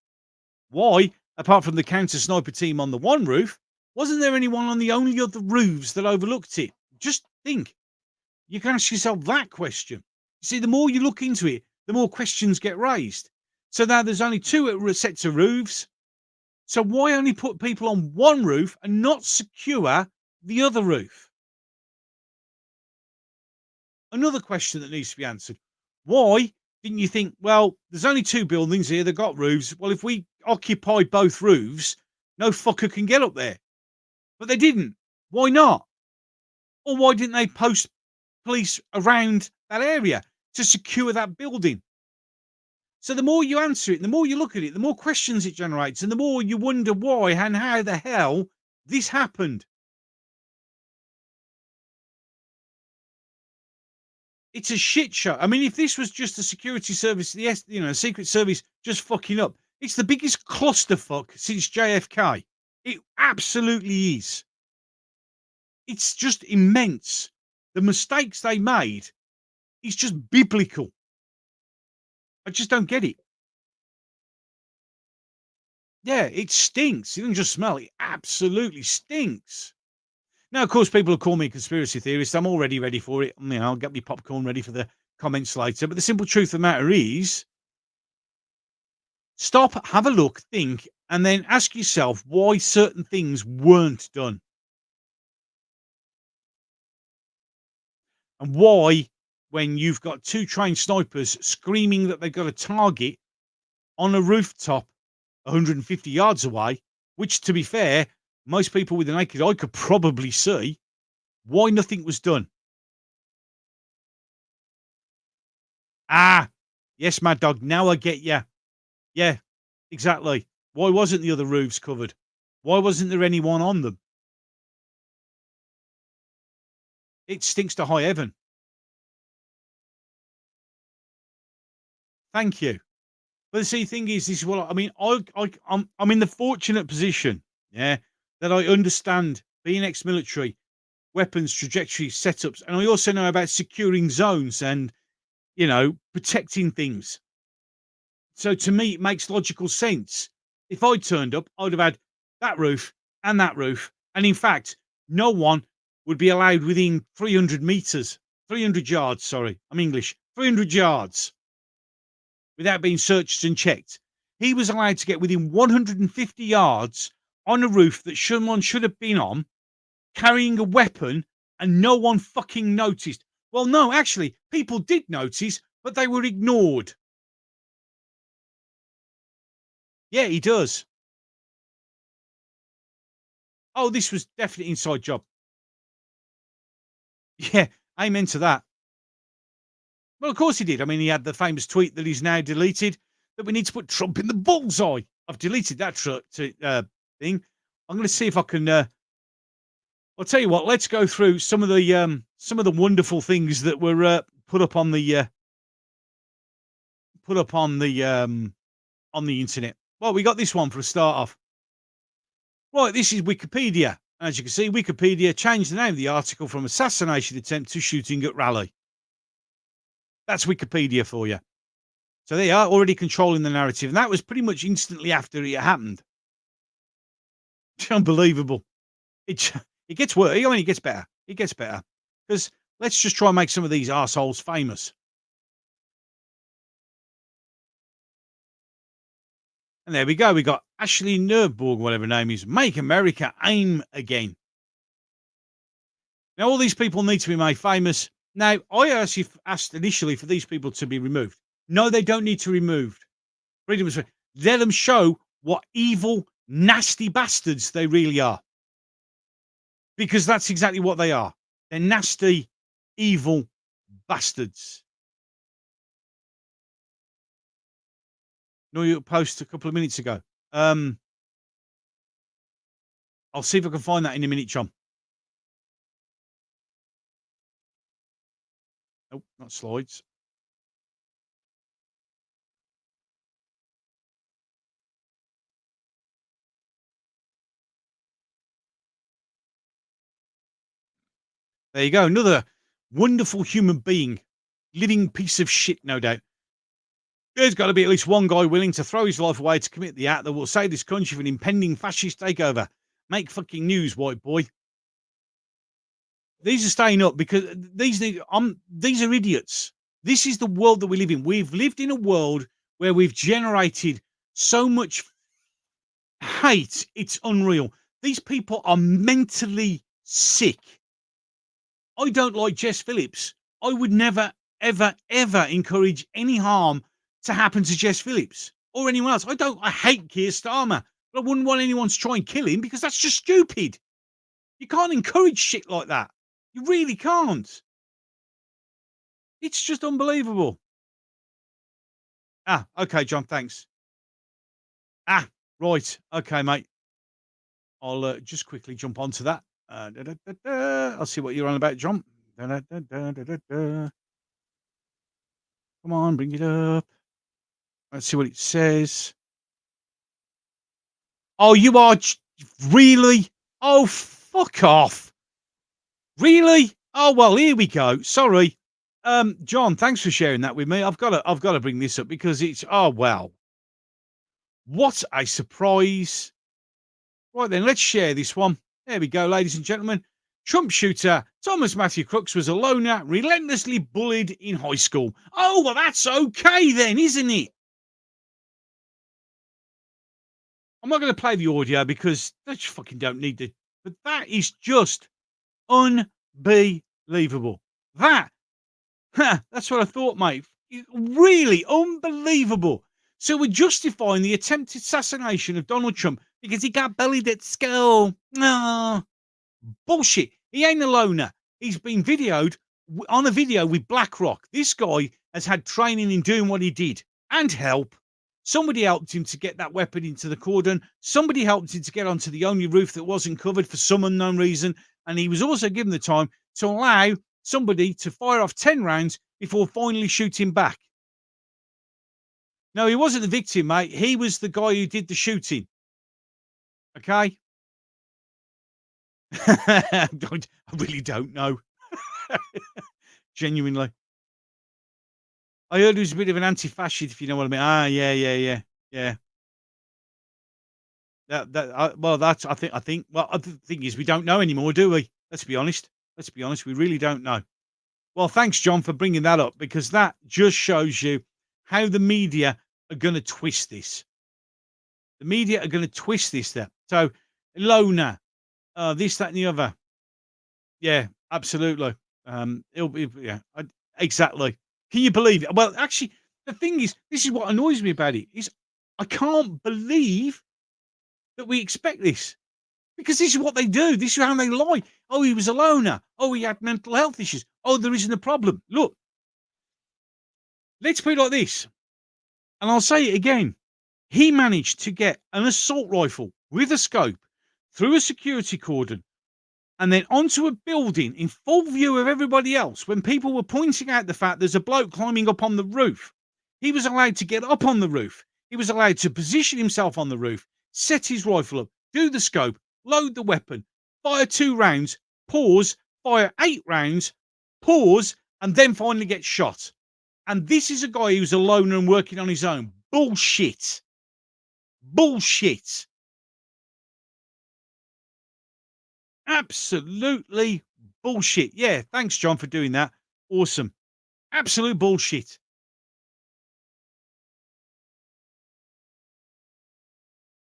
Why, apart from the counter sniper team on the one roof, wasn't there anyone on the only other roofs that overlooked it? Just think. You can ask yourself that question. You see, the more you look into it, the more questions get raised. So now there's only two sets of roofs. So why only put people on one roof and not secure the other roof? Another question that needs to be answered. Why didn't you think, well, there's only two buildings here that got roofs. Well, if we occupy both roofs, no fucker can get up there. But they didn't. Why not? Or why didn't they post police around that area to secure that building? So the more you answer it, the more you look at it, the more questions it generates, and the more you wonder why and how the hell this happened. It's a shit show. I mean, if this was just a security service, yes, Secret Service just fucking up, it's the biggest clusterfuck since JFK. It absolutely is. It's just immense. The mistakes they made is just biblical. I just don't get it. Yeah, it stinks. You don't just smell it. Absolutely stinks. Now, of course, people will call me a conspiracy theorist. I'm already ready for it. I'll get my popcorn ready for the comments later. But the simple truth of the matter is, stop, have a look, think, and then ask yourself why certain things weren't done. And why, when you've got two trained snipers screaming that they've got a target on a rooftop 150 yards away, which, to be fair, most people with the naked eye could probably see, why nothing was done. Ah, yes, Mad Dog, now I get you. Yeah, exactly. Why wasn't the other roofs covered? Why wasn't there anyone on them? It stinks to high heaven. Thank you. But the see, thing is, this is what I mean. I'm in the fortunate position, yeah, that I understand being ex-military, weapons, trajectory, setups, and I also know about securing zones and protecting things. So to me, it makes logical sense. If I turned up, I'd have had that roof and that roof, and in fact, no one would be allowed within 300 meters, 300 yards. Sorry, I'm English. 300 yards. Without being searched and checked. He was allowed to get within 150 yards on a roof that someone should have been on, carrying a weapon, and no one fucking noticed. Well, no, actually, people did notice, but they were ignored. Yeah, he does. Oh, this was definitely inside job. Yeah, amen to that. Well, of course he did. I mean, he had the famous tweet that he's now deleted that we need to put Trump in the bullseye. I've deleted that thing. I'm going to see if I can. I'll tell you what. Let's go through some of the wonderful things that were put up on the internet. Well, we got this one for a start off. Right, this is Wikipedia. As you can see, Wikipedia changed the name of the article from assassination attempt to shooting at rally. That's Wikipedia for you. So they are already controlling the narrative, and that was pretty much instantly after it happened. It's unbelievable. It it gets worse. I mean, it gets better. It gets better because let's just try and make some of these arseholes famous. And there we go. We got Ashley Nurburg, whatever her name is. Make America aim again. Now, all these people need to be made famous. Now, I actually asked initially for these people to be removed. No, they don't need to be removed. Freedom of speech. Let them show what evil, nasty bastards they really are. Because that's exactly what they are. They're nasty, evil bastards. No, you post a couple of minutes ago. I'll see if I can find that in a minute, John. Nope, not slides. There you go. Another wonderful human being. Living piece of shit, no doubt. There's got to be at least one guy willing to throw his life away to commit the act that will save this country from an impending fascist takeover. Make fucking news, white boy. These are staying up because these are idiots. This is the world that we live in. We've lived in a world where we've generated so much hate. It's unreal. These people are mentally sick. I don't like Jess Phillips. I would never, ever, ever encourage any harm to happen to Jess Phillips or anyone else. I hate Keir Starmer, but I wouldn't want anyone to try and kill him because that's just stupid. You can't encourage shit like that. You really can't. It's just unbelievable. Ah, okay, John, thanks. Ah, right. Okay, mate. I'll just quickly jump onto that. I'll see what you're on about, John. Come on, bring it up. Let's see what it says. Oh, you are really? Oh, fuck off. Really? Oh, well, here we go. Sorry. John, thanks for sharing that with me. I've got to bring this up because it's, oh, well. What a surprise. Right then, let's share this one. There we go, ladies and gentlemen. Trump shooter Thomas Matthew Crooks was a loner, relentlessly bullied in high school. Oh, well, that's okay then, isn't it? I'm not going to play the audio because I just fucking don't need it. But that is just unbelievable. That's what I thought, mate. Really unbelievable. So we're justifying the attempted assassination of Donald Trump because he got bullied at school. No. Bullshit. He ain't a loner. He's been videoed on a video with BlackRock. This guy has had training in doing what he did and help. Somebody helped him to get that weapon into the cordon. Somebody helped him to get onto the only roof that wasn't covered for some unknown reason. And he was also given the time to allow somebody to fire off 10 rounds before finally shooting back. No, he wasn't the victim, mate. He was the guy who did the shooting. Okay? I really don't know. Genuinely. I heard he was a bit of an anti-fascist, if you know what I mean. Ah, yeah. Well, that's, I think, well, the thing is, we don't know anymore, do we? Let's be honest. We really don't know. Well, thanks, John, for bringing that up because that just shows you how the media are going to twist this. The media are going to twist this there. So, loner, this, that, and the other. Yeah, absolutely. It'll be, yeah, exactly. Can you believe it? Well, actually, the thing is, this is what annoys me about it is I can't believe that we expect this because this is what they do. This is how they lie. Oh, he was a loner. Oh, he had mental health issues. Oh, there isn't a problem. Look, let's put it like this, and I'll say it again. He managed to get an assault rifle with a scope through a security cordon and then onto a building in full view of everybody else when people were pointing out the fact there's a bloke climbing up on the roof. He was allowed to get up on the roof. He was allowed to position himself on the roof, set his rifle up, do the scope, load the weapon, fire 2 rounds, pause, fire 8 rounds, pause, and then finally get shot. And this is a guy who's alone and working on his own. Bullshit. Bullshit. Absolutely bullshit. Yeah, thanks, John, for doing that. Awesome. Absolute bullshit.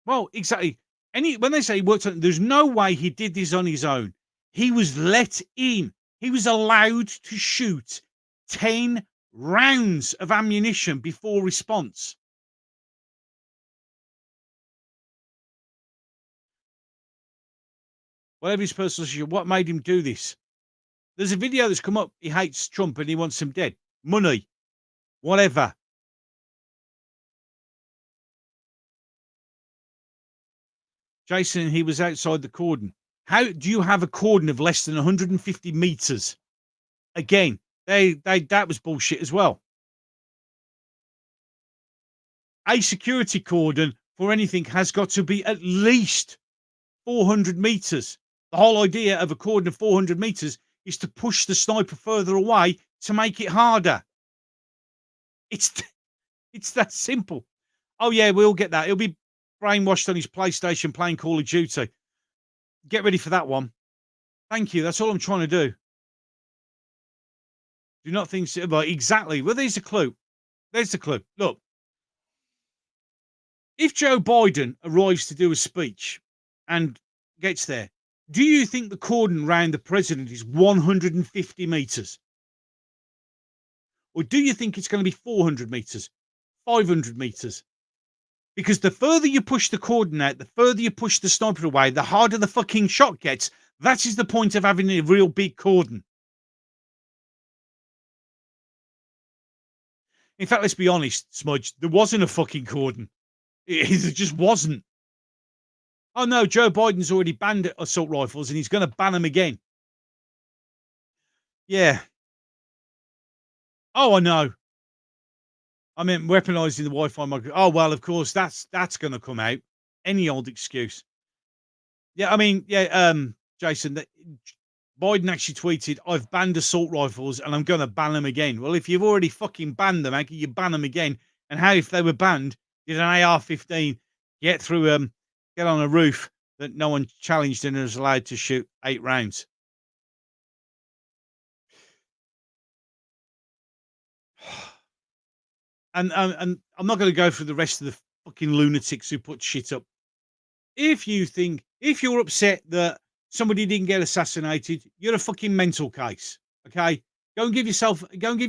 Well, exactly. When they say he worked on, there's no way he did this on his own. He was let in. He was allowed to shoot 10 rounds of ammunition before response. Whatever his personal issue, what made him do this? There's a video that's come up. He hates Trump and he wants him dead. Money. Whatever. Jason, he was outside the cordon. How do you have a cordon of less than 150 meters? Again, that was bullshit as well. A security cordon for anything has got to be at least 400 meters. The whole idea of a cordon of 400 meters is to push the sniper further away to make it harder. It's that simple. Oh yeah, we'll get that. He'll be brainwashed on his PlayStation playing Call of Duty. Get ready for that one. Thank you. That's all I'm trying to do. Do not think so. Well, exactly. Well, there's the clue. There's the clue. Look, if Joe Biden arrives to do a speech and gets there, do you think the cordon round the president is 150 meters? Or do you think it's going to be 400 meters, 500 meters? Because the further you push the cordon out, the further you push the sniper away, the harder the fucking shot gets. That is the point of having a real big cordon. In fact, let's be honest, Smudge, there wasn't a fucking cordon. It just wasn't. Oh no, Joe Biden's already banned assault rifles and he's going to ban them again. Yeah. Oh, I know. I mean, weaponizing the Wi-Fi micro. Oh well, of course that's going to come out. Any old excuse. Yeah, I mean, yeah, Jason, Biden actually tweeted, "I've banned assault rifles and I'm going to ban them again." Well, if you've already fucking banned them, how can you ban them again? And how, if they were banned, did an AR-15 get through get on a roof that no one challenged and was allowed to shoot 8 rounds? And I'm not going to go through the rest of the fucking lunatics who put shit up. If you're upset that somebody didn't get assassinated, you're a fucking mental case. Okay, go and give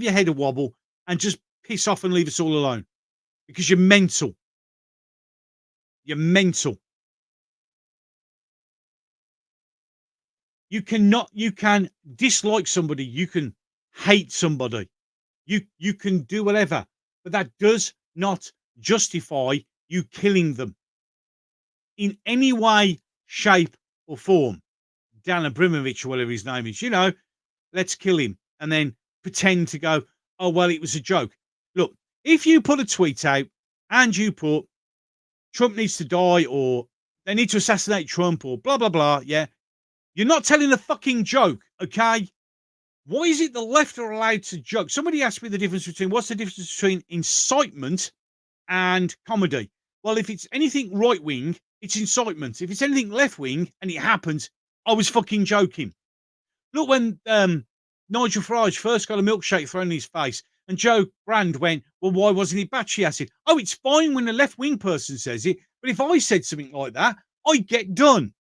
your head a wobble and just piss off and leave us all alone because you're mental. You're mental. You can dislike somebody. You can hate somebody. You can do whatever, but that does not justify you killing them in any way, shape, or form. Dan Abramovich, or whatever his name is, let's kill him and then pretend to go, oh, well, it was a joke. Look, if you put a tweet out and you put Trump needs to die or they need to assassinate Trump or blah, blah, blah, yeah, you're not telling a fucking joke, okay? Why is it the left are allowed to joke? Somebody asked me what's the difference between incitement and comedy? Well, if it's anything right wing, it's incitement. If it's anything left wing and it happens, I was fucking joking. Look, when Nigel Farage first got a milkshake thrown in his face and Joe Brand went, well, why wasn't it battery acid? Oh, it's fine when a left wing person says it, but if I said something like that, I'd get done.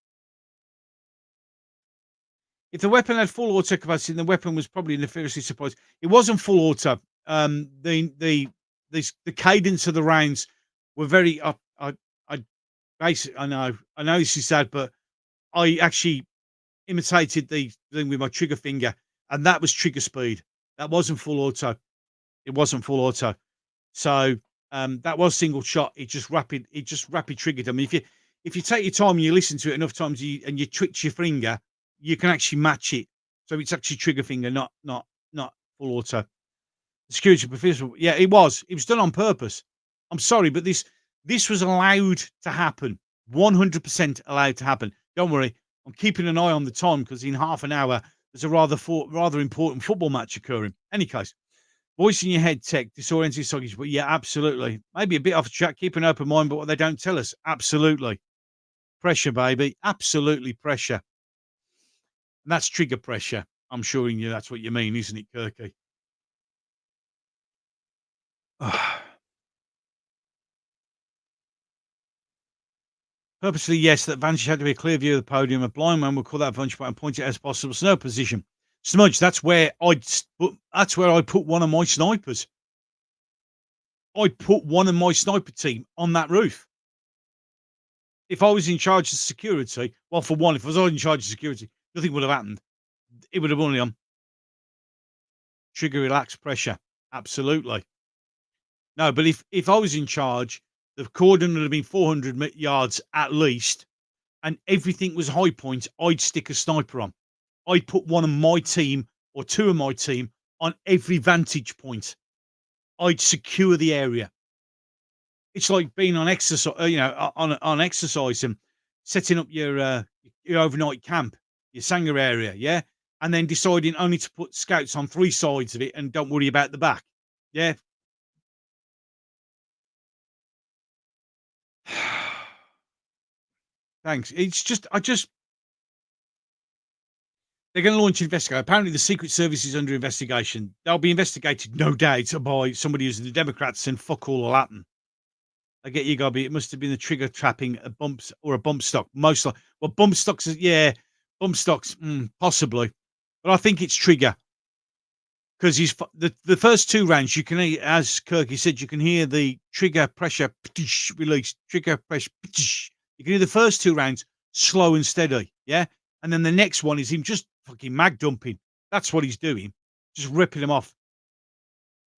If the weapon had full auto capacity, the weapon was probably nefariously surprised. It wasn't full auto. The cadence of the rounds were very. I know this is sad, but I actually imitated the thing with my trigger finger, and that was trigger speed. That wasn't full auto. It wasn't full auto. So that was single shot. It just rapid triggered. I mean, if you take your time and you listen to it enough times, and you twitch your finger, you can actually match it. So it's actually trigger finger, not full auto. Security professional. Yeah, it was. It was done on purpose. I'm sorry, but this was allowed to happen. 100% allowed to happen. Don't worry. I'm keeping an eye on the time because in half an hour there's a rather important football match occurring. Any case, Voice in your head tech, disorienting psychic. But yeah, absolutely. Maybe a bit off track, keep an open mind, but what they don't tell us. Absolutely. Pressure, baby. Absolutely pressure. And that's trigger pressure. I'm sure you that's what you mean, isn't it, Kirky? Purposely, yes, that vantage had to be a clear view of the podium. A blind man would call that vantage point and point it as possible. Snow position. Smudge, that's where I put one of my snipers. I put one of my sniper team on that roof. If I was in charge of security, well, for one, if I was in charge of security, nothing would have happened. It would have only on trigger relax pressure. Absolutely. No, but if I was in charge, the cordon would have been 400 yards at least, and everything was high point. I'd stick a sniper on. I'd put one of my team or two of my team on every vantage point. I'd secure the area. It's like being on exercise, on exercise and setting up your overnight camp, your Sangha area, yeah, and then deciding only to put scouts on three sides of it and don't worry about the back, yeah. Thanks. It's just, they're going to launch an investigation. Apparently, the Secret Service is under investigation. They'll be investigated, no doubt, by somebody who's the Democrats, and fuck all will happen. I get you, Gobby. It must have been the trigger trapping a bumps or a bump stock. Most like, well, bump stocks, yeah, bump stocks, possibly, but I think it's trigger because the first two rounds you can hear, as Kirky said, you can hear the trigger pressure release, trigger pressure. You can hear the first two rounds slow and steady, yeah, and then the next one is him just fucking mag dumping. That's what he's doing, just ripping him off.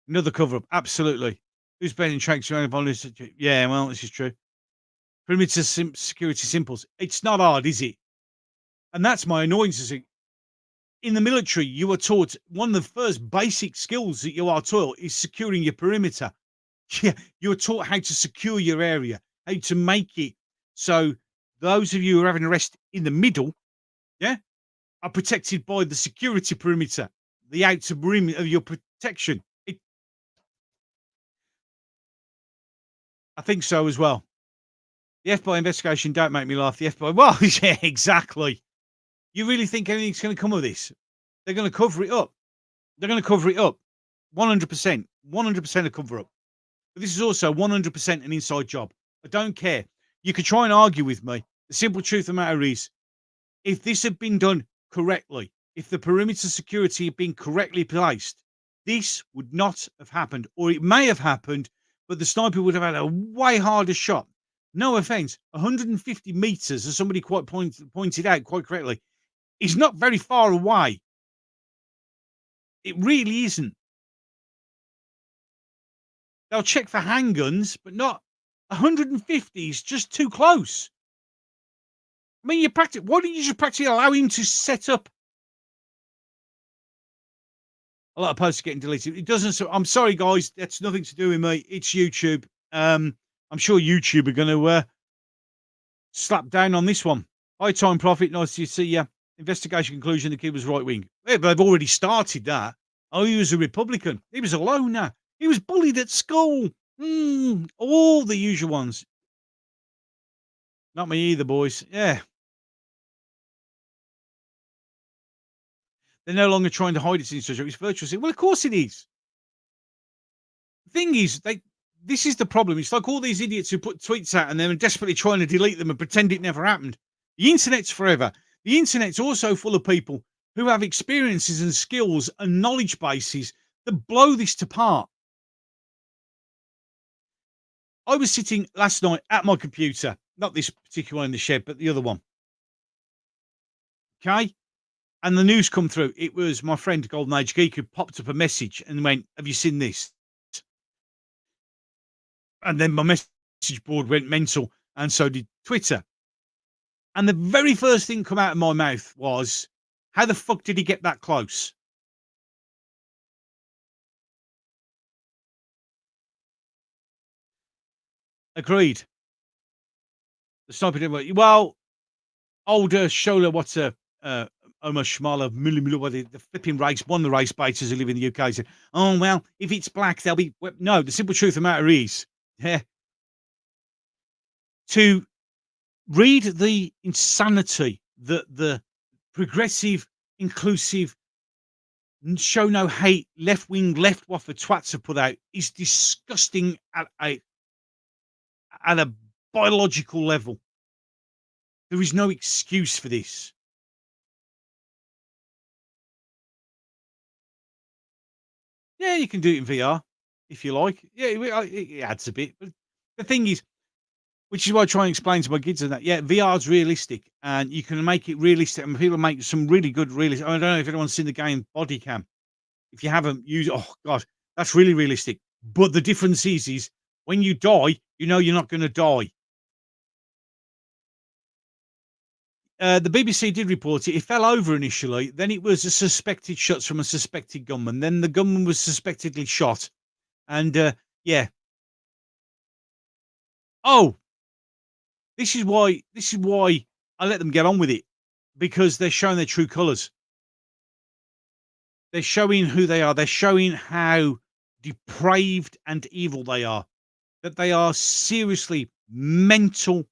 Another cover up, absolutely. Who's betting tracks around on this? Yeah, well, this is true. Perimeter security simples. It's not hard, is it? And that's my annoyance. In the military, you are taught one of the first basic skills that you are taught is securing your perimeter. Yeah, you're taught how to secure your area, how to make it so those of you who are having a rest in the middle, yeah, are protected by the security perimeter, the outer rim of your protection. I think so as well. The FBI investigation don't make me laugh. The FBI, well, yeah, exactly. You really think anything's going to come of this? They're going to cover it up. They're going to cover it up. 100%. 100% a cover up. But this is also 100% an inside job. I don't care. You could try and argue with me. The simple truth of the matter is, if this had been done correctly, if the perimeter security had been correctly placed, this would not have happened. Or it may have happened, but the sniper would have had a way harder shot. No offense, 150 meters, as somebody quite pointed out quite correctly, is not very far away. It really isn't. They'll check for handguns, but not 150 is just too close. I mean, why don't you just practically allow him to set up? A lot of posts are getting deleted. It doesn't. So I'm sorry, guys. That's nothing to do with me. It's YouTube. I'm sure YouTube are going to slap down on this one. High time profit. Nice to see you. Investigation conclusion. The kid was right wing. Yeah, but they've already started that. Oh, he was a Republican. He was a loner. He was bullied at school. All the usual ones. Not me either, boys. Yeah. They're no longer trying to hide its infrastructure. It's virtual. Well, of course it is. The thing is, this is the problem. It's like all these idiots who put tweets out and they're desperately trying to delete them and pretend it never happened. The internet's forever. The internet's also full of people who have experiences and skills and knowledge bases that blow this apart. I was sitting last night at my computer, not this particular one in the shed, but the other one. Okay. And the news come through. It was my friend Golden Age Geek who popped up a message and went, "Have you seen this?" And then my message board went mental, and so did Twitter. And the very first thing come out of my mouth was, "How the fuck did he get that close?" Agreed. The sniper didn't work. Well, older Shola, what's a Omar Shmala, the flipping race, one of the race baiters who live in the UK, said, "Oh well, if it's black, they'll be." No, the simple truth of the matter is, yeah, to read the insanity that the progressive, inclusive, show no hate, left wing, left waffer twats have put out is disgusting at a biological level. There is no excuse for this. Yeah, you can do it in VR if you like. Yeah, it adds a bit. But the thing is, which is why I try and explain to my kids and that, yeah, VR is realistic and you can make it realistic. And people make some really good realistic. I don't know if anyone's seen the game Body Cam. If you haven't used, oh god, that's really realistic. But the difference is when you die, you know you're not going to die. The BBC did report it. It fell over initially. Then it was a suspected shots from a suspected gunman. Then the gunman was suspectedly shot. And yeah. Oh, this is why I let them get on with it, because they're showing their true colours. They're showing who they are. They're showing how depraved and evil they are. That they are seriously mental.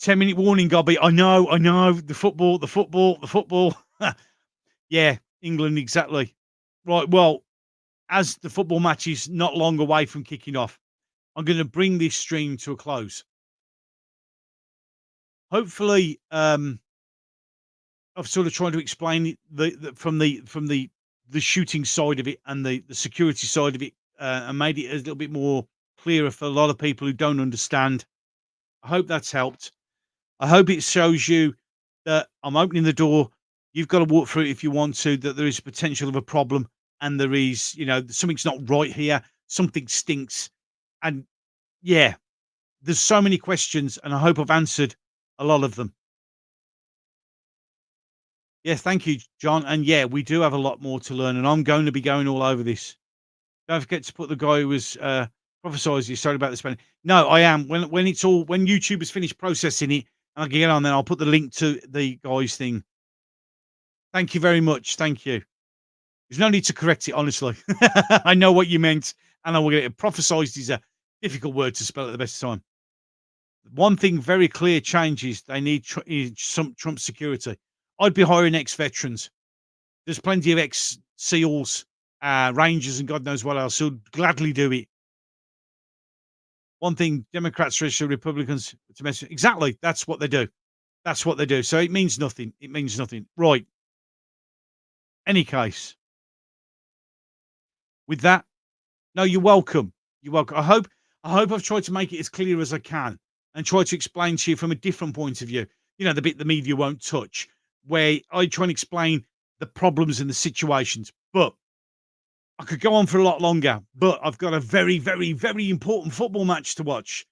10-minute warning, Gobby. I know. The football. Yeah, England, exactly. Right, well, as the football match is not long away from kicking off, I'm going to bring this stream to a close. Hopefully, I've sort of tried to explain it from the shooting side of it and the security side of it, and made it a little bit more clearer for a lot of people who don't understand. I hope that's helped. I hope it shows you that I'm opening the door. You've got to walk through it if you want to, that there is potential of a problem and there is, something's not right here. Something stinks. And yeah, there's so many questions and I hope I've answered a lot of them. Yeah, thank you, John. And yeah, we do have a lot more to learn and I'm going to be going all over this. Don't forget to put the guy who was prophesized you sorry about the spelling. No, I am. When YouTube has finished processing it, and I can get on, then I'll put the link to the guy's thing. Thank you very much. Thank you. There's no need to correct it, honestly. I know what you meant, and I will get it. Prophesized is a difficult word to spell at the best time. One thing very clear changes. They need some Trump security. I'd be hiring ex-veterans. There's plenty of ex-SEALs, Rangers, and God knows what else who'd gladly do it. One thing Democrats register Republicans to mess with. Exactly. That's what they do. That's what they do. So it means nothing. It means nothing. Right. Any case. With that, no, you're welcome. You're welcome. I hope I've tried to make it as clear as I can and try to explain to you from a different point of view. The bit the media won't touch, where I try and explain the problems and the situations. But I could go on for a lot longer, but I've got a very, very, very important football match to watch.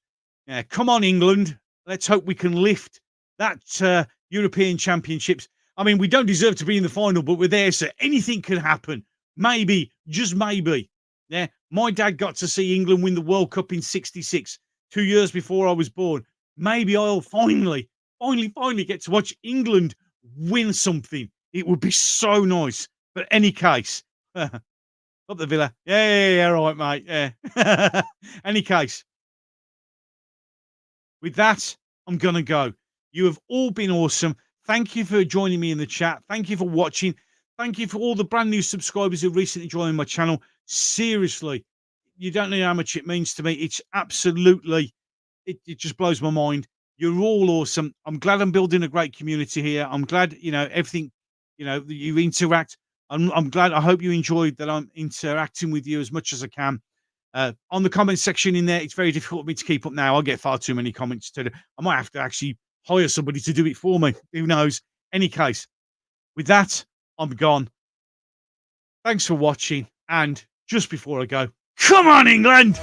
Yeah, come on, England. Let's hope we can lift that European Championships. I mean, we don't deserve to be in the final, but we're there, so anything can happen. Maybe, just maybe. Yeah, my dad got to see England win the World Cup in '66, 2 years before I was born. Maybe I'll finally get to watch England win something. It would be so nice. But any case, up the Villa. Yeah, right, mate. Yeah. Any case, with that, I'm going to go. You have all been awesome. Thank you for joining me in the chat. Thank you for watching. Thank you for all the brand new subscribers who recently joined my channel. Seriously, you don't know how much it means to me. It's absolutely, it just blows my mind. You're all awesome. I'm glad I'm building a great community here. I'm glad, everything, you interact. I'm glad. I hope you enjoyed that I'm interacting with you as much as I can. On the comment section in there, it's very difficult for me to keep up now. I get far too many comments to do. I might have to actually hire somebody to do it for me. Who knows? Any case, with that, I'm gone. Thanks for watching. And just before I go, come on, England!